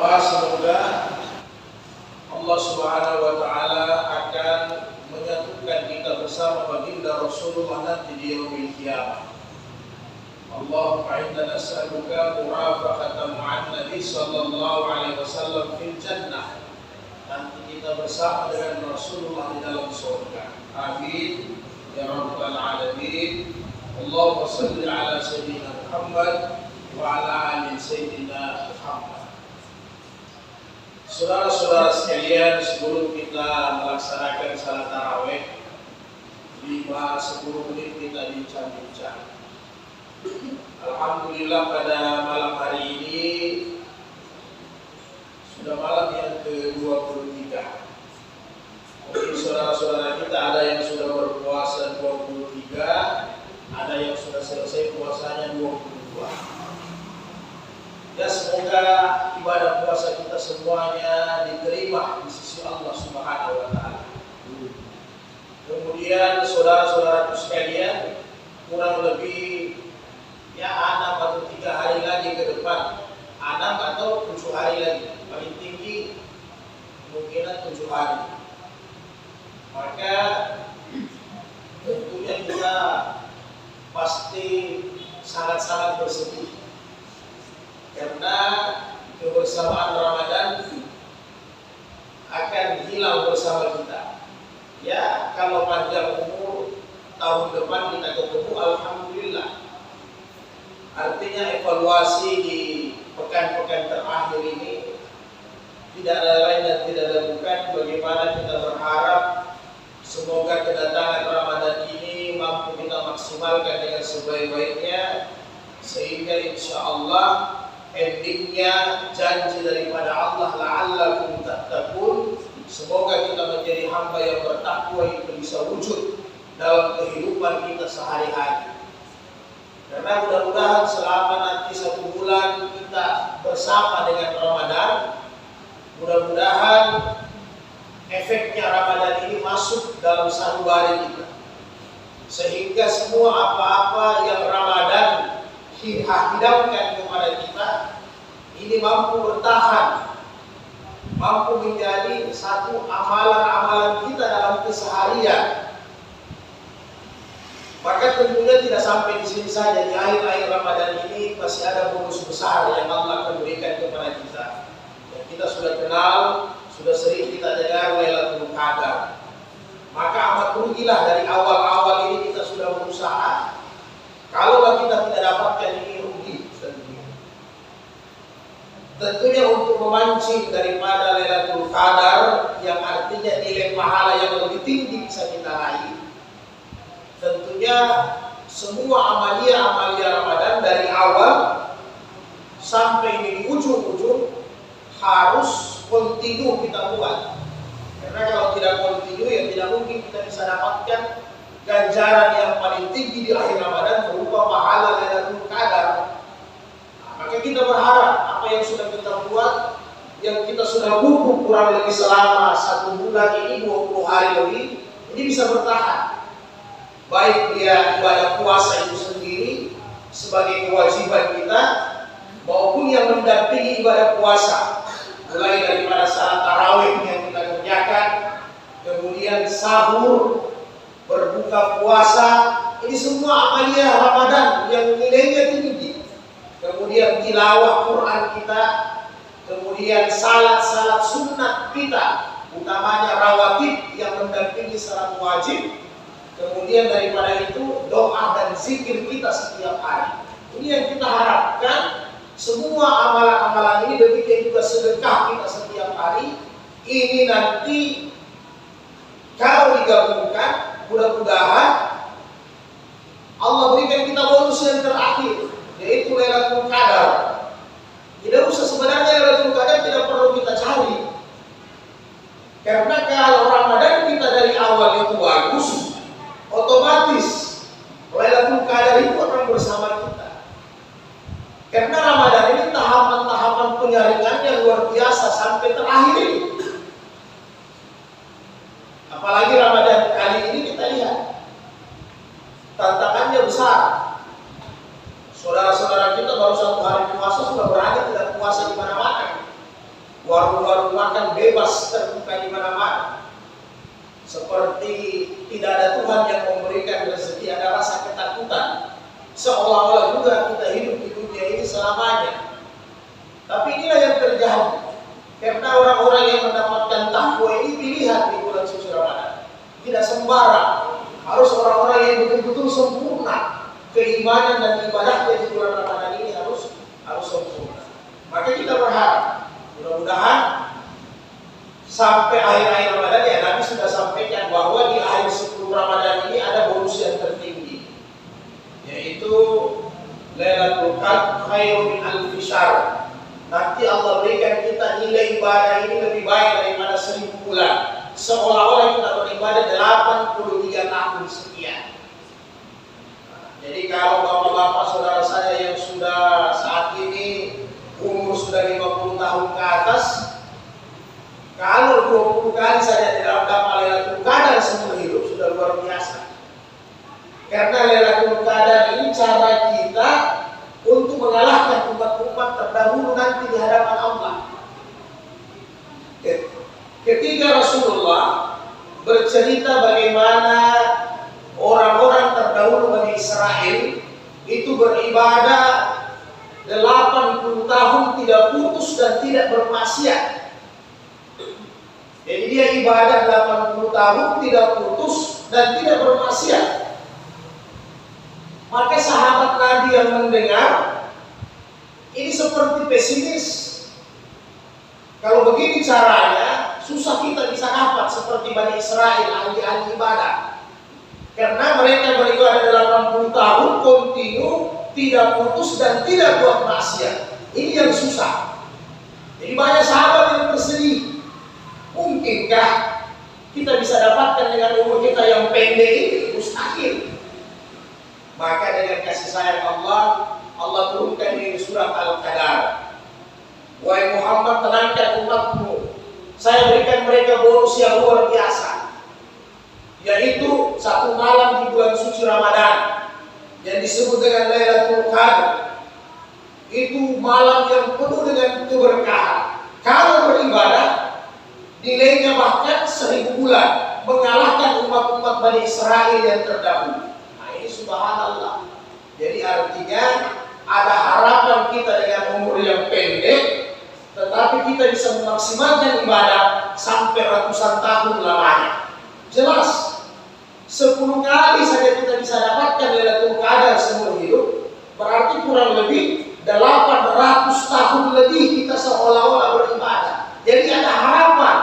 Doa semoga Allah Subhanahu wa taala akan menyatukan kita bersama baginda Rasulullah nanti di yaumil qiyamah. Allahumma inna nas'aluka murafaqatan ma'an Nabi sallallahu alaihi wasallam fil jannah. Nanti kita bersama dengan Rasulullah di dalam surga. Amin ya rabbal alamin. Allahumma shalli ala sayyidina Muhammad wa ala ali sayyidina Muhammad. Saudara-saudara sekalian, sebelum kita melaksanakan salat tarawih 5-10 menit kita bincang-bincang. Alhamdulillah pada malam hari ini sudah malam yang ke-23. Mungkin saudara-saudara kita ada yang sudah berpuasa 23, ada yang sudah selesai puasanya 22. Ya, semoga ibadah puasa kita semuanya diterima di sisi Allah Subhanahu wa taala. Kemudian saudara-saudaraku sekalian, kurang lebih 6 atau 3 hari lagi ke depan, 6 atau 7 hari lagi, paling tinggi kemungkinan 7 hari. Maka tentunya kita pasti sangat-sangat bersedih karena kebersamaan Ramadan akan hilang bersama kita. Ya, kalau panjang umur tahun depan kita ketemu, alhamdulillah. Artinya evaluasi di pekan-pekan terakhir ini tidak ada lain dan tidak ada bukan bagaimana kita berharap semoga kedatangan Ramadan ini mampu kita maksimalkan dengan sebaik-baiknya, sehingga insya Allah endingnya janji daripada Allah la'allakum tattaqun, semoga kita menjadi hamba yang bertakwa itu bisa wujud dalam kehidupan kita sehari-hari. Karena mudah-mudahan selama nanti 1 bulan kita bersama dengan Ramadan, mudah-mudahan efeknya Ramadan ini masuk dalam sanubari kita, sehingga semua apa-apa yang Ramadan hidamkan kepada kita ini mampu bertahan, mampu menjadi satu amalan-amalan kita dalam keseharian. Maka tentunya tidak sampai di sini saja. Di akhir-akhir Ramadan ini masih ada bonus besar yang Allah akan berikan kepada kita. Yang kita sudah kenal, sudah sering kita dengar, Lailatul Qadar. Maka amat rugilah dari awal-awal ini kita sudah berusaha. Kalau kita tidak dapatkan ini, rugi tentunya. Tentunya untuk memancing daripada Lailatul Qadar yang artinya nilai pahala yang lebih tinggi bisa kita raih, tentunya semua amalia-amalia Ramadan dari awal sampai di ujung-ujung harus kontinu kita buat. Karena kalau tidak kontinu ya tidak mungkin kita bisa dapatkan ganjaran yang paling tinggi di akhir Ramadan berupa pahala Lailatul Qadar. Maka kita berharap apa yang sudah kita buat, yang kita sudah pupuk kurang lebih selama 1 bulan ini, 20 hari lebih, ini bisa bertahan. Baik dia ibadah puasa itu sendiri sebagai kewajiban kita, maupun yang mendampingi ibadah puasa, mulai daripada salat tarawih yang kita kerjakan, kemudian sahur, berbuka puasa, ini semua amalia Ramadan yang nilainya tinggi. Kemudian tilawah Quran kita, kemudian salat-salat sunnah kita, utamanya rawatib yang mendampingi salat wajib. Kemudian daripada itu doa dan zikir kita setiap hari. Ini yang kita harapkan. Semua amalan-amalan ini, demikian juga sedekah kita setiap hari, ini nanti kalau digabungkan, mudah-mudahan Allah berikan kita bonus yang terakhir, yaitu Lailatul Qadar. Tidak usah, sebenarnya Lailatul Qadar tidak perlu kita cari, karena kalau Ramadan kita dari awal itu bagus, otomatis Lailatul Qadar itu akan bersama kita. Karena Ramadan ini tahapan-tahapan penyaringannya luar biasa sampai terakhir ini. Apalagi Ramadan kali ini kita lihat tantangannya besar. Saudara-saudara kita baru 1 hari puasa sudah berani tidak puasa di mana-mana. warung-warung makan bebas terbuka di mana-mana. Seperti tidak ada Tuhan yang memberikan rezeki, ada rasa ketakutan. Seolah-olah juga kita hidup di dunia ini selamanya. Tapi inilah yang terjadi. Karena orang-orang yang mendapatkan takwa ini pilihan di bulan suci Ramadan. Tidak sembarang. Harus orang-orang yang betul-betul sempurna. Keimanan dan ibadahnya di bulan Ramadan ini harus sempurna. Maka kita berharap, mudah-mudahan sampai akhir-akhir Ramadan ya Nabi sudah sampaikan bahwa di akhir 10 Ramadan ini ada bonus yang tertinggi, yaitu Lailatul Qadar khairun min alfi syahr. Nanti Allah berikan kita nilai ibadah ini lebih baik daripada 1000 bulan. Seolah-olah kita beribadah 83 tahun sekian. Jadi kalau bapak-bapak saudara saya yang sudah saat ini umur sudah 50 tahun ke atas, kalau 20 kali saja tidak dapat Lailatul Qadar seumur hidup sudah luar biasa. Karena Lailatul Qadar ini cara kita untuk mengalahkan umat-umat terdahulu nanti di hadapan Allah. Ketika Rasulullah bercerita bagaimana orang-orang terdahulu Bani Israel itu beribadah 80 tahun tidak putus dan tidak bermaksiat. Jadi dia ibadah 80 tahun tidak putus dan tidak bermaksiat. Maka sahabat Nabi yang mendengar ini seperti pesimis. Kalau begini caranya, susah kita bisa dapat seperti Bani Israel, ahli-ahli ibadah. Karena mereka beribadah 80 tahun kontinu, tidak putus dan tidak buat maksiat. Ini yang susah. Jadi banyak sahabat yang bersedih. Mungkinkah kita bisa dapatkan dengan umur kita yang pendek ini? Mustahil. Maka dengan kasih sayang Allah, Allah turunkan di surat Al-Qadar. Wahai Muhammad, tenangkan umatmu. Saya berikan mereka bonus yang luar biasa, yaitu 1 malam di bulan suci Ramadan yang disebut dengan Lailatul Qadar. Itu malam yang penuh dengan keberkahan. Kalau beribadah, nilainya bahkan 1000 bulan, mengalahkan umat-umat Bani Israel yang terdahulu. Nah ini subhanallah. Jadi artinya ada harapan kita dengan umur yang pendek, tetapi kita bisa memaksimalkan ibadah sampai ratusan tahun lamanya. Jelas, 10 kali saja kita bisa dapatkan Lailatul Qadar seumur hidup, berarti kurang lebih 800 tahun lebih kita seolah-olah beribadah. Jadi ada harapan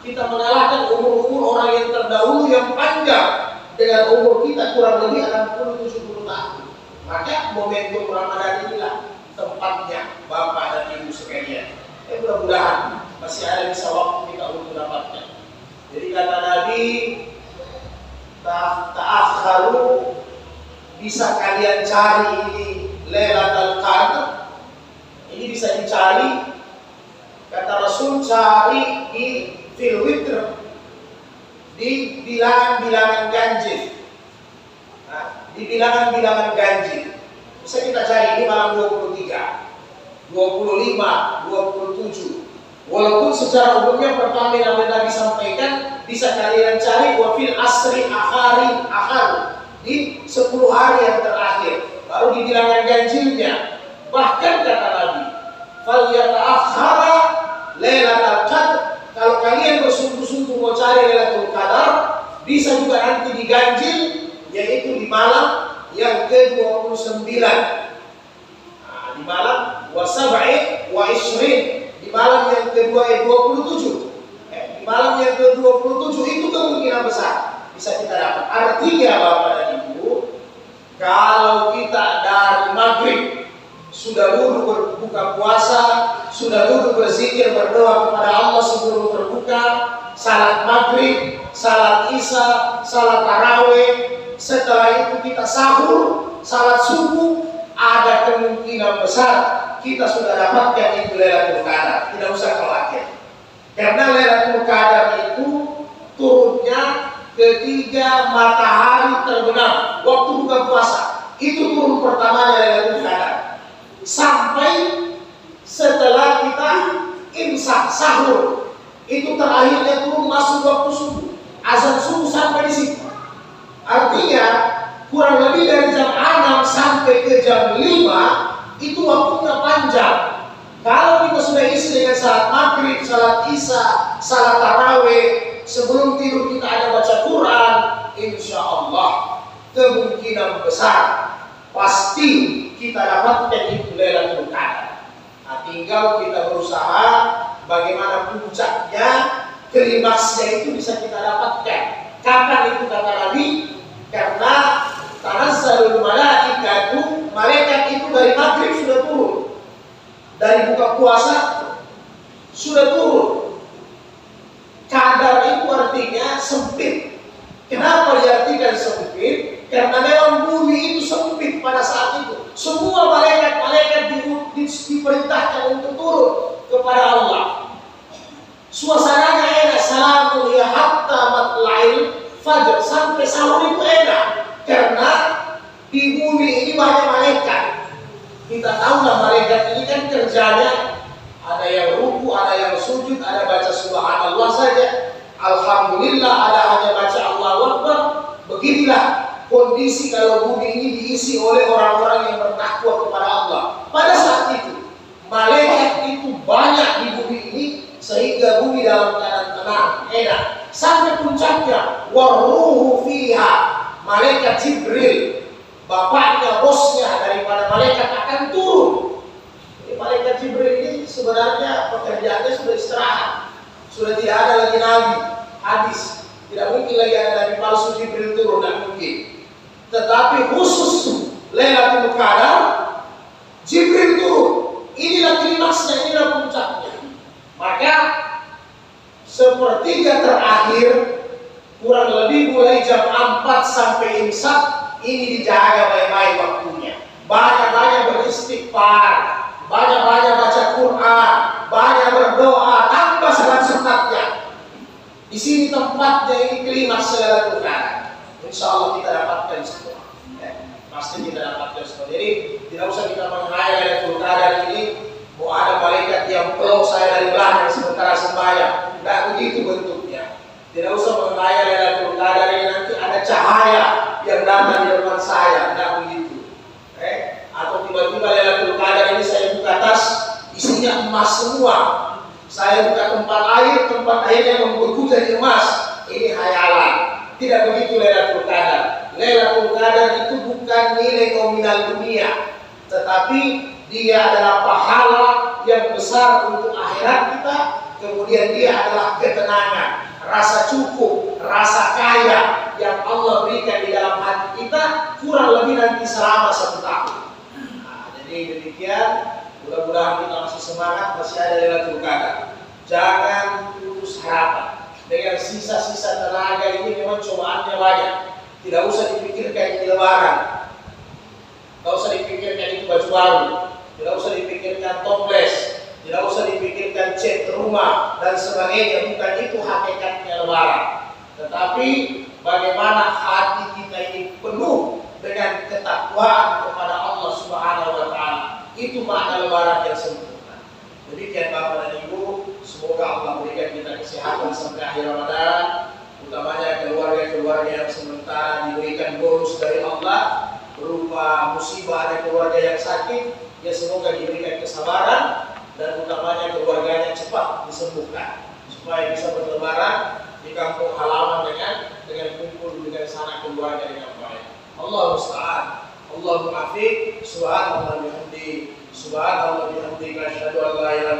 kita mengalahkan umur-umur orang yang terdahulu yang panjang dengan umur kita kurang lebih 60-70 tahun. Maka momentum Ramadan inilah tempatnya Bapak dan Ibu sekalian. Mudah-mudahan masih ada bisa waktu kita untuk mendapatkan. Jadi kata Nabi, ta'akharu, bisa kalian cari ini Lailatul Qadar. Ini bisa dicari, kata Rasul, cari di fil witr, di bilangan-bilangan ganjil. Nah, di bilangan-bilangan ganjil bisa kita cari. Ini malam 23, 25, 27. Walaupun secara umumnya pertama yang Nabi sampaikan bisa kalian cari wafil asri akhar di 10 hari yang terakhir, baru di bilangan ganjilnya. Bahkan kata Nabi, fal yata'akhkhara Lailatul Qadar, kalau kalian bersungguh-sungguh mau cari Lailatul Qadar, bisa juga nanti diganjil, yaitu di malam yang ke-29. Di malam wasab'i wa isrin, di malam yang ke-27. Di malam yang ke-27 itu kemungkinan besar bisa kita dapat. Artinya Bapak dan Ibu, kalau kita dari maghrib sudah duduk berbuka puasa, sudah duduk berzikir berdoa kepada Allah sebelum berbuka, salat maghrib, salat isya, salat tarawih, setelah itu kita sahur, salat subuh, ada kemungkinan besar kita sudah dapatkan itu Lailatul Qadar. Tidak usah khawatir. Karena Lailatul Qadar itu turunnya ketika matahari terbenam waktu buka puasa. Itu turun pertamanya Lailatul Qadar. Sampai setelah kita imsak, sahur. Itu terakhirnya turun masuk waktu subuh. Azan subuh sampai di situ. Artinya kurang lebih dari jam 6 sampai ke jam 5 itu waktunya panjang. Kalau kita sudah isi dengan salat maghrib, salat isya, salat tarawih, sebelum tidur kita ada baca Quran, insya Allah kemungkinan besar pasti kita dapatkan itu Lailatul Qadar. Nah, tinggal kita berusaha bagaimana puncaknya, klimaksnya itu bisa kita dapatkan. Kapan itu kata Nabi? Karena tanazzalul malaikatu, malaikat itu dari maghrib sudah turun, dari buka puasa sudah turun. Qadar itu artinya sempit. Kenapa diartikan sempit? Karena memang bumi itu sempit pada saat itu. Semua malaikat diperintahkan untuk turun kepada Allah. Suasananya enak, salamun ya hatta matla'il fajr, sampai sahur itu enak. Karena di bumi ini banyak malaikat. Kita tahu lah malaikat ini kan kerjanya ada yang ruku, ada yang sujud, ada baca subhanallah saja, alhamdulillah, ada hanya baca Allahu Akbar. Beginilah kondisi kalau bumi ini diisi oleh orang-orang yang bertakwa kepada Allah. Pada saat itu malaikat itu banyak di bumi ini sehingga bumi dalam keadaan tenang, enak. Sampai puncaknya waruhu fiha, malaikat Jibril, bapaknya, bosnya daripada malaikat akan turun. Jadi malaikat Jibril ini sebenarnya pekerjaannya sudah istirahat, sudah tidak ada lagi nabi, hadis. Tidak mungkin lagi ada nabi palsu Jibril turun, tidak mungkin. Tetapi khusus Lailatul Qadar, Jibril turun. Inilah klimaksnya, inilah puncaknya. Maka sepertiga terakhir kurang lebih mulai jam 4 sampai imsak ini dijaga baik-baik waktunya. Banyak-banyak beristighfar, banyak-banyak baca Quran, banyak berdoa tanpa sunat-sunatnya. Di sini tempatnya, ini klimaks Lailatul Qadar. Insya Allah kita dapatkan semua. Pasti kita dapatkan semua. Jadi tidak usah kita menghayal Lailatul Qadar ini. Mau ada malaikat yang peluk saya dari belakang sementara sembahyang. Tidak begitu bentuknya. Tidak usah menghayal Lailatul Qadar ini nanti ada cahaya yang datang di depan saya. Tidak begitu. Atau tiba-tiba Lailatul Qadar ini saya buka tas, isinya emas semua. Saya buka tempat airnya membeku jadi emas. Ini hayalan. Tidak begitu Lailatul Qadar. Lailatul Qadar itu bukan nilai nominal dunia, tetapi dia adalah pahala yang besar untuk akhirat kita. Kemudian dia adalah ketenangan, rasa cukup, rasa kaya yang Allah berikan di dalam hati kita kurang lebih nanti selama 1 tahun. Nah, jadi demikian. Mudah-mudahan kita masih semangat, masih ada Lailatul Qadar. Jangan putus harapan. Dengan sisa-sisa tenaga ini memang cobaannya banyak. Tidak usah dipikirkan ini lebaran. Tidak usah dipikirkan itu baju baru. Tidak usah dipikirkan toples. Tidak usah dipikirkan cat rumah dan sebagainya. Bukan itu hakikatnya lebaran. Tetapi bagaimana hati kita ini penuh dengan ketakwaan kepada Allah Subhanahu wa Ta'ala. Itu makna lebaran yang sempurna. Demikian Bapak dan Ibu, semoga Allah berikan kita kesehatan sampai akhir Ramadan, utamanya keluarga-keluarga yang sementara diberikan bonus dari Allah berupa musibah, ada keluarga yang sakit, ya semoga diberikan kesabaran dan utamanya keluarganya cepat disembuhkan supaya bisa berlebaran di kampung halaman dengan kumpul dengan sanak keluarga dengan baik. Allah musta'an. Allahumma afiq. Subhanallah bihamdi. Subhanallah bihamdi. Asyhadu an la ilaha